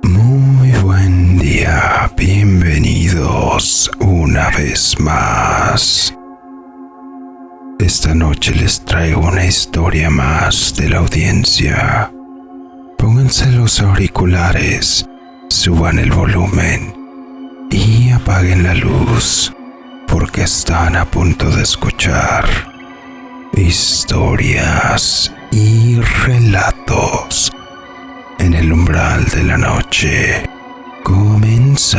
Muy buen día, bienvenidos una vez más. Esta noche les traigo una historia más de la audiencia. Pónganse los auriculares, suban el volumen y apaguen la luz, porque están a punto de escuchar historias y relatos en el umbral de la noche. Comenzamos.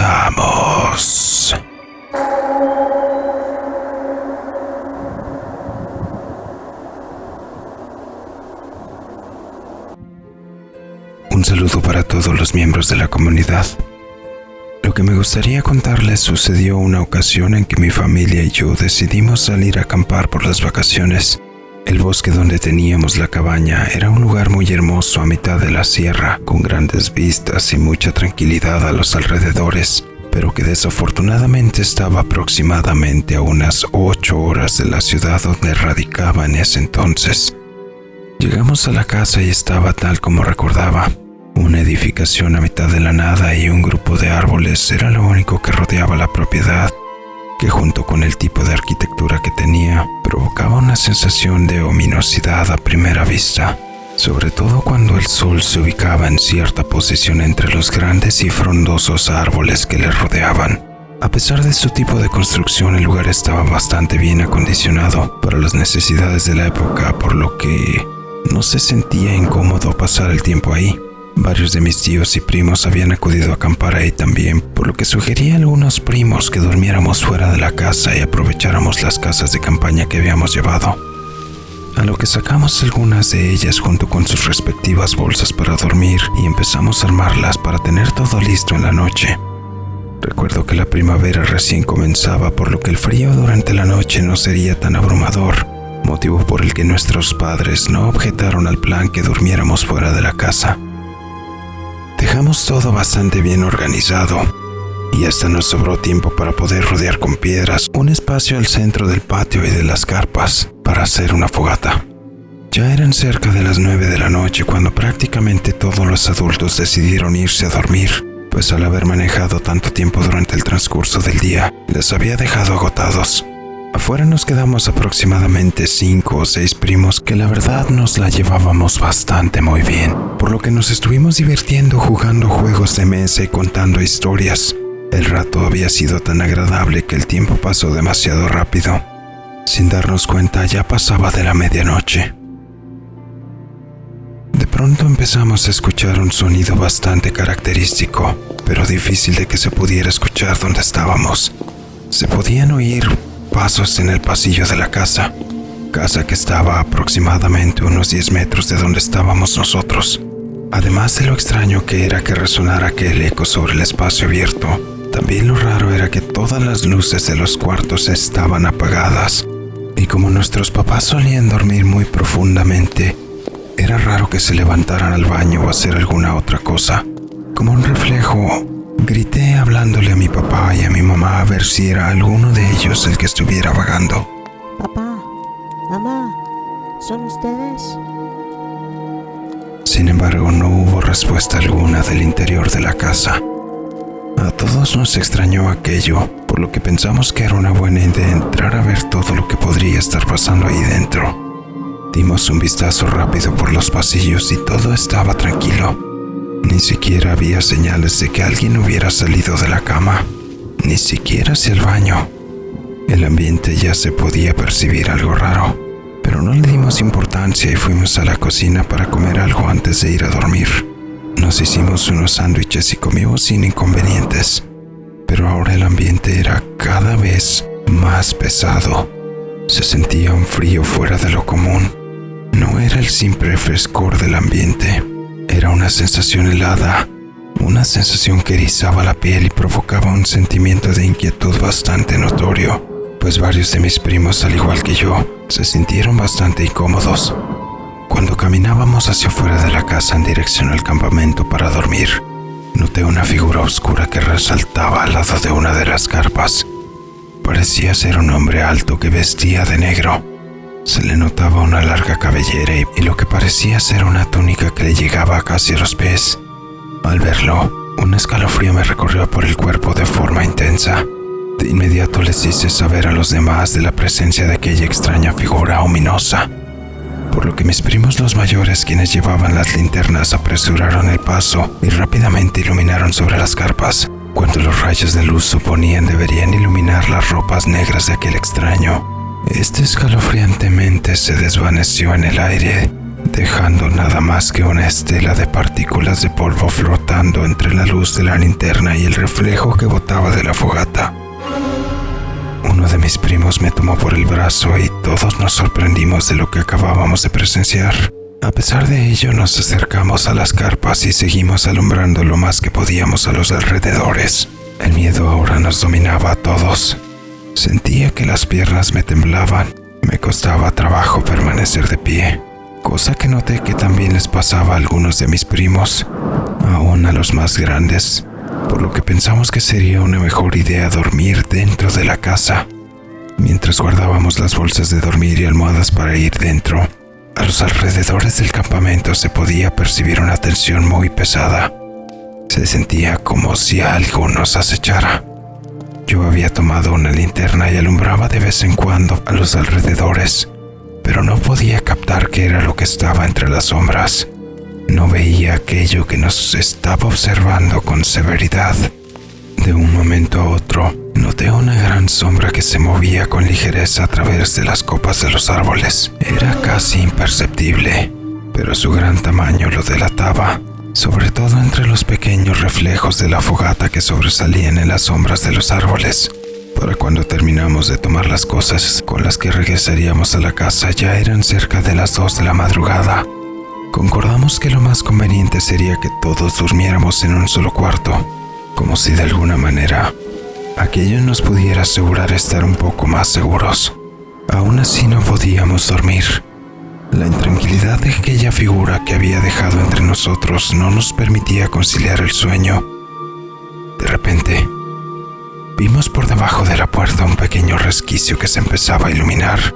Un saludo para todos los miembros de la comunidad. Lo que me gustaría contarles sucedió una ocasión en que mi familia y yo decidimos salir a acampar por las vacaciones. El bosque donde teníamos la cabaña era un lugar muy hermoso a mitad de la sierra, con grandes vistas y mucha tranquilidad a los alrededores, pero que desafortunadamente estaba aproximadamente a unas 8 horas de la ciudad donde radicaba en ese entonces. Llegamos a la casa y estaba tal como recordaba. Una edificación a mitad de la nada y un grupo de árboles era lo único que rodeaba la propiedad, que junto con el tipo de arquitectura que tenía, provocaba una sensación de ominosidad a primera vista, sobre todo cuando el sol se ubicaba en cierta posición entre los grandes y frondosos árboles que le rodeaban. A pesar de su tipo de construcción, el lugar estaba bastante bien acondicionado para las necesidades de la época, por lo que no se sentía incómodo pasar el tiempo ahí. Varios de mis tíos y primos habían acudido a acampar ahí también, por lo que sugerí a algunos primos que durmiéramos fuera de la casa y aprovecháramos las casas de campaña que habíamos llevado. A lo que sacamos algunas de ellas junto con sus respectivas bolsas para dormir y empezamos a armarlas para tener todo listo en la noche. Recuerdo que la primavera recién comenzaba, por lo que el frío durante la noche no sería tan abrumador, motivo por el que nuestros padres no objetaron al plan que durmiéramos fuera de la casa. Dejamos todo bastante bien organizado y hasta nos sobró tiempo para poder rodear con piedras un espacio al centro del patio y de las carpas para hacer una fogata. Ya eran cerca de las 9 de la noche cuando prácticamente todos los adultos decidieron irse a dormir, pues al haber manejado tanto tiempo durante el transcurso del día, les había dejado agotados. Afuera nos quedamos aproximadamente 5 o 6 primos que la verdad nos la llevábamos bastante muy bien, por lo que nos estuvimos divirtiendo jugando juegos de mesa y contando historias. El rato había sido tan agradable que el tiempo pasó demasiado rápido. Sin darnos cuenta ya pasaba de la medianoche. De pronto empezamos a escuchar un sonido bastante característico, pero difícil de que se pudiera escuchar donde estábamos. Se podían oír pasos en el pasillo de la casa que estaba aproximadamente unos 10 metros de donde estábamos nosotros. Además de lo extraño que era que resonara aquel eco sobre el espacio abierto, también lo raro era que todas las luces de los cuartos estaban apagadas, y como nuestros papás solían dormir muy profundamente, era raro que se levantaran al baño o hacer alguna otra cosa. Como un reflejo, grité hablándole a mi papá y a mi mamá a ver si era alguno de ellos el que estuviera vagando. Papá, mamá, ¿son ustedes? Sin embargo, no hubo respuesta alguna del interior de la casa. A todos nos extrañó aquello, por lo que pensamos que era una buena idea entrar a ver todo lo que podría estar pasando ahí dentro. Dimos un vistazo rápido por los pasillos y todo estaba tranquilo. Ni siquiera había señales de que alguien hubiera salido de la cama, ni siquiera hacia el baño. El ambiente ya se podía percibir algo raro, pero no le dimos importancia y fuimos a la cocina para comer algo antes de ir a dormir. Nos hicimos unos sándwiches y comimos sin inconvenientes, pero ahora el ambiente era cada vez más pesado. Se sentía un frío fuera de lo común. No era el simple frescor del ambiente. Era una sensación helada, una sensación que erizaba la piel y provocaba un sentimiento de inquietud bastante notorio, pues varios de mis primos, al igual que yo, se sintieron bastante incómodos. Cuando caminábamos hacia afuera de la casa en dirección al campamento para dormir, noté una figura oscura que resaltaba al lado de una de las carpas. Parecía ser un hombre alto que vestía de negro. Se le notaba una larga cabellera y lo que parecía ser una túnica que le llegaba casi a los pies. Al verlo, un escalofrío me recorrió por el cuerpo de forma intensa. De inmediato les hice saber a los demás de la presencia de aquella extraña figura ominosa, por lo que mis primos los mayores, quienes llevaban las linternas, apresuraron el paso y rápidamente iluminaron sobre las carpas. Cuando los rayos de luz suponían deberían iluminar las ropas negras de aquel extraño, este escalofriantemente se desvaneció en el aire, dejando nada más que una estela de partículas de polvo flotando entre la luz de la linterna y el reflejo que botaba de la fogata. Uno de mis primos me tomó por el brazo y todos nos sorprendimos de lo que acabábamos de presenciar. A pesar de ello, nos acercamos a las carpas y seguimos alumbrando lo más que podíamos a los alrededores. El miedo ahora nos dominaba a todos. Sentía que las piernas me temblaban. Me costaba trabajo permanecer de pie, cosa que noté que también les pasaba a algunos de mis primos, aún a los más grandes, por lo que pensamos que sería una mejor idea dormir dentro de la casa. Mientras guardábamos las bolsas de dormir y almohadas para ir dentro, a los alrededores del campamento se podía percibir una tensión muy pesada. Se sentía como si algo nos acechara. Yo había tomado una linterna y alumbraba de vez en cuando a los alrededores, pero no podía captar qué era lo que estaba entre las sombras. No veía aquello que nos estaba observando con severidad. De un momento a otro, noté una gran sombra que se movía con ligereza a través de las copas de los árboles. Era casi imperceptible, pero su gran tamaño lo delataba, sobre todo entre los pequeños reflejos de la fogata que sobresalían en las sombras de los árboles. Para cuando terminamos de tomar las cosas con las que regresaríamos a la casa, ya eran cerca de las 2 de la madrugada. Concordamos que lo más conveniente sería que todos durmiéramos en un solo cuarto, como si de alguna manera aquello nos pudiera asegurar estar un poco más seguros. Aún así no podíamos dormir. La intranquilidad de aquella figura que había dejado entre nosotros no nos permitía conciliar el sueño. De repente, vimos por debajo de la puerta un pequeño resquicio que se empezaba a iluminar.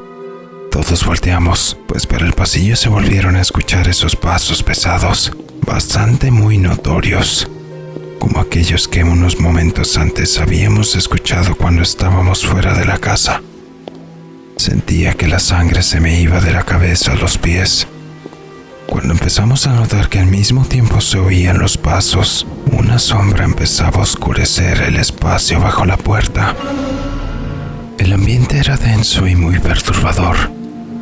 Todos volteamos, pues por el pasillo se volvieron a escuchar esos pasos pesados, bastante muy notorios, como aquellos que unos momentos antes habíamos escuchado cuando estábamos fuera de la casa. Sentía que la sangre se me iba de la cabeza a los pies. Cuando empezamos a notar que al mismo tiempo se oían los pasos, una sombra empezaba a oscurecer el espacio bajo la puerta. El ambiente era denso y muy perturbador.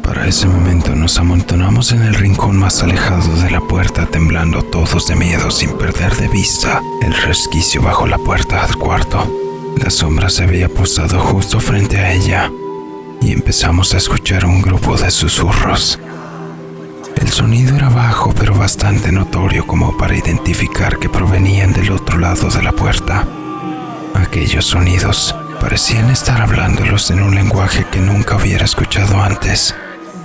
Para ese momento nos amontonamos en el rincón más alejado de la puerta, temblando todos de miedo sin perder de vista el resquicio bajo la puerta del cuarto. La sombra se había posado justo frente a ella y empezamos a escuchar un grupo de susurros. El sonido era bajo pero bastante notorio como para identificar que provenían del otro lado de la puerta. Aquellos sonidos parecían estar hablándolos en un lenguaje que nunca hubiera escuchado antes.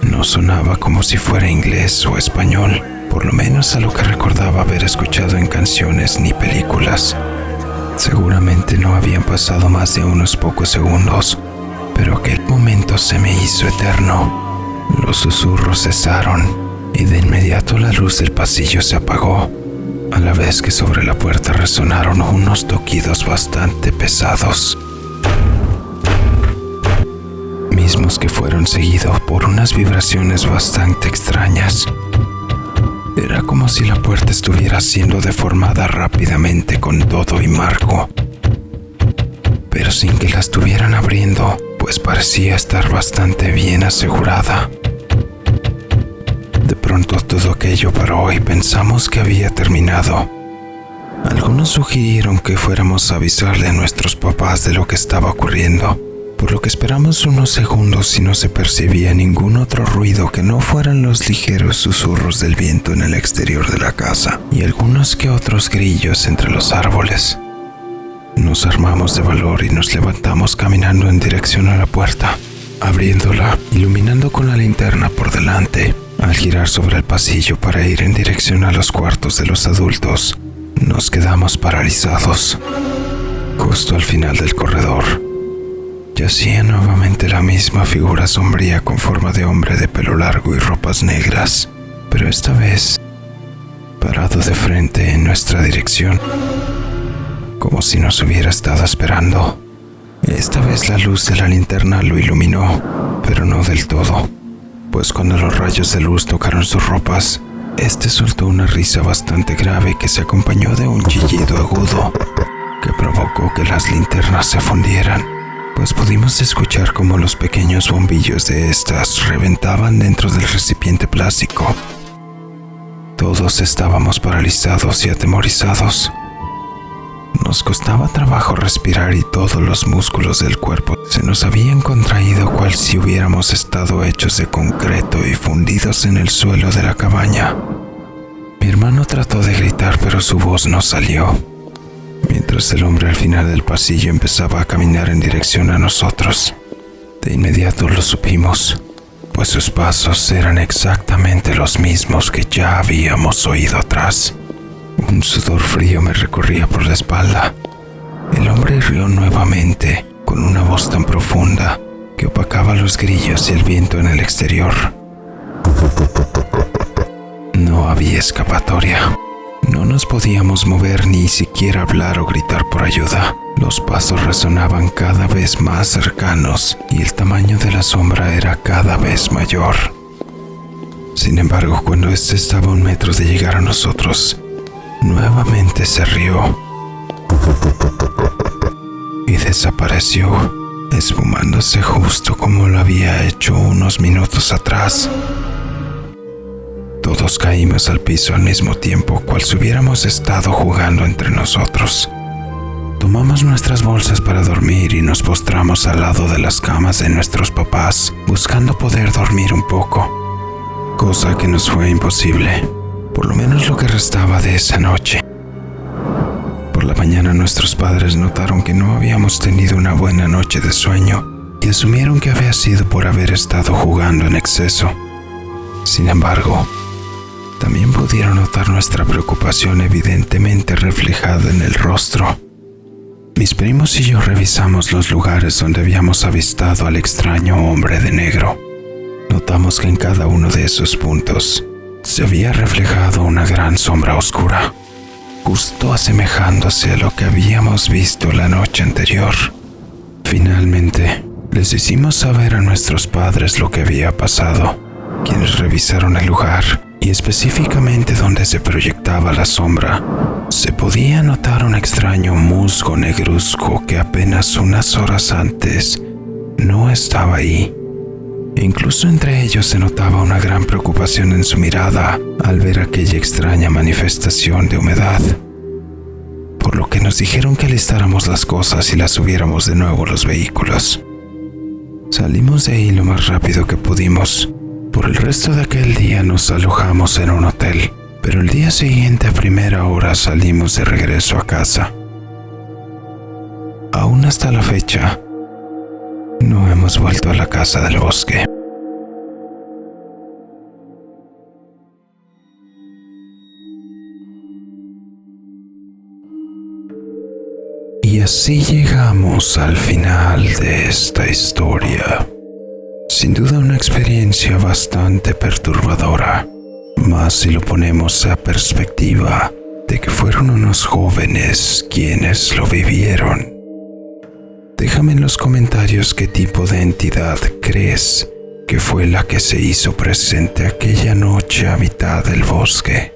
No sonaba como si fuera inglés o español, por lo menos a lo que recordaba haber escuchado en canciones ni películas. Seguramente no habían pasado más de unos pocos segundos, pero aquel momento se me hizo eterno. Los susurros cesaron y de inmediato la luz del pasillo se apagó, a la vez que sobre la puerta resonaron unos toquidos bastante pesados, mismos que fueron seguidos por unas vibraciones bastante extrañas. Era como si la puerta estuviera siendo deformada rápidamente con todo y marco, pero sin que la estuvieran abriendo, pues parecía estar bastante bien asegurada. De pronto todo aquello paró y pensamos que había terminado. Algunos sugirieron que fuéramos a avisarle a nuestros papás de lo que estaba ocurriendo, por lo que esperamos unos segundos y no se percibía ningún otro ruido que no fueran los ligeros susurros del viento en el exterior de la casa y algunos que otros grillos entre los árboles. Nos armamos de valor y nos levantamos caminando en dirección a la puerta, abriéndola, iluminando con la linterna por delante. Al girar sobre el pasillo para ir en dirección a los cuartos de los adultos, nos quedamos paralizados. Justo al final del corredor, Yacía nuevamente la misma figura sombría con forma de hombre de pelo largo y ropas negras, pero esta vez parado de frente en nuestra dirección, como si nos hubiera estado esperando. Esta vez la luz de la linterna lo iluminó, pero no del todo, pues cuando los rayos de luz tocaron sus ropas, este soltó una risa bastante grave que se acompañó de un chillido agudo que provocó que las linternas se fundieran, pues pudimos escuchar cómo los pequeños bombillos de estas reventaban dentro del recipiente plástico. Todos estábamos paralizados y atemorizados. Nos costaba trabajo respirar y todos los músculos del cuerpo se nos habían contraído cual si hubiéramos estado hechos de concreto y fundidos en el suelo de la cabaña. Mi hermano trató de gritar, pero su voz no salió, mientras el hombre al final del pasillo empezaba a caminar en dirección a nosotros. De inmediato lo supimos, pues sus pasos eran exactamente los mismos que ya habíamos oído atrás. Un sudor frío me recorría por la espalda. El hombre rió nuevamente, con una voz tan profunda que opacaba los grillos y el viento en el exterior. No había escapatoria. No nos podíamos mover ni siquiera hablar o gritar por ayuda. Los pasos resonaban cada vez más cercanos y el tamaño de la sombra era cada vez mayor. Sin embargo, cuando este estaba a 1 metro de llegar a nosotros, nuevamente se rió y desapareció, esfumándose justo como lo había hecho unos minutos atrás. Todos caímos al piso al mismo tiempo, cual si hubiéramos estado jugando entre nosotros. Tomamos nuestras bolsas para dormir y nos postramos al lado de las camas de nuestros papás, buscando poder dormir un poco, cosa que nos fue imposible, por lo menos lo que restaba de esa noche. Por la mañana nuestros padres notaron que no habíamos tenido una buena noche de sueño y asumieron que había sido por haber estado jugando en exceso. Sin embargo, también pudieron notar nuestra preocupación evidentemente reflejada en el rostro. Mis primos y yo revisamos los lugares donde habíamos avistado al extraño hombre de negro. Notamos que en cada uno de esos puntos se había reflejado una gran sombra oscura, justo asemejándose a lo que habíamos visto la noche anterior. Finalmente, les hicimos saber a nuestros padres lo que había pasado, quienes revisaron el lugar y específicamente donde se proyectaba la sombra. Se podía notar un extraño musgo negruzco que apenas unas horas antes no estaba ahí. E incluso entre ellos se notaba una gran preocupación en su mirada al ver aquella extraña manifestación de humedad, por lo que nos dijeron que listáramos las cosas y las subiéramos de nuevo a los vehículos. Salimos de ahí lo más rápido que pudimos. Por el resto de aquel día nos alojamos en un hotel, pero el día siguiente a primera hora salimos de regreso a casa. Aún hasta la fecha, no hemos vuelto a la casa del bosque. Y así llegamos al final de esta historia. Sin duda una experiencia bastante perturbadora, más si lo ponemos a perspectiva de que fueron unos jóvenes quienes lo vivieron. Déjame en los comentarios qué tipo de entidad crees que fue la que se hizo presente aquella noche a mitad del bosque.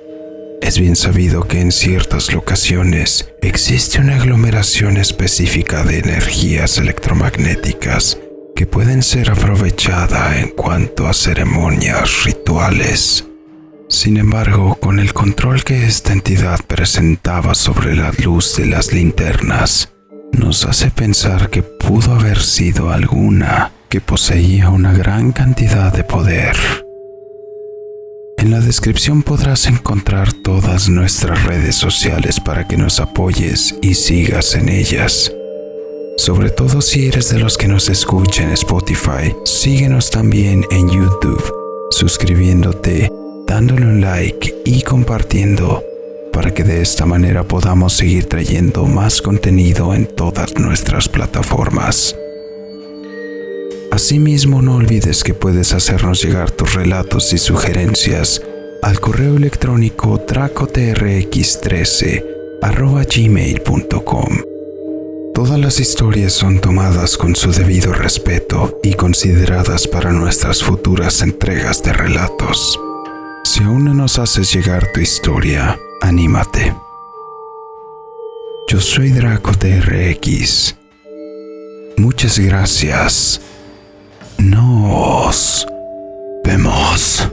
Es bien sabido que en ciertas locaciones existe una aglomeración específica de energías electromagnéticas que pueden ser aprovechadas en cuanto a ceremonias rituales. Sin embargo, con el control que esta entidad presentaba sobre la luz de las linternas, nos hace pensar que pudo haber sido alguna que poseía una gran cantidad de poder. En la descripción podrás encontrar todas nuestras redes sociales para que nos apoyes y sigas en ellas. Sobre todo si eres de los que nos escuchan en Spotify, síguenos también en YouTube, suscribiéndote, dándole un like y compartiendo, para que de esta manera podamos seguir trayendo más contenido en todas nuestras plataformas. Asimismo, no olvides que puedes hacernos llegar tus relatos y sugerencias al correo electrónico dracotrx13@gmail.com. Todas las historias son tomadas con su debido respeto y consideradas para nuestras futuras entregas de relatos. Si aún no nos haces llegar tu historia, anímate. Yo soy DracoTRX. Muchas gracias. Nos vemos.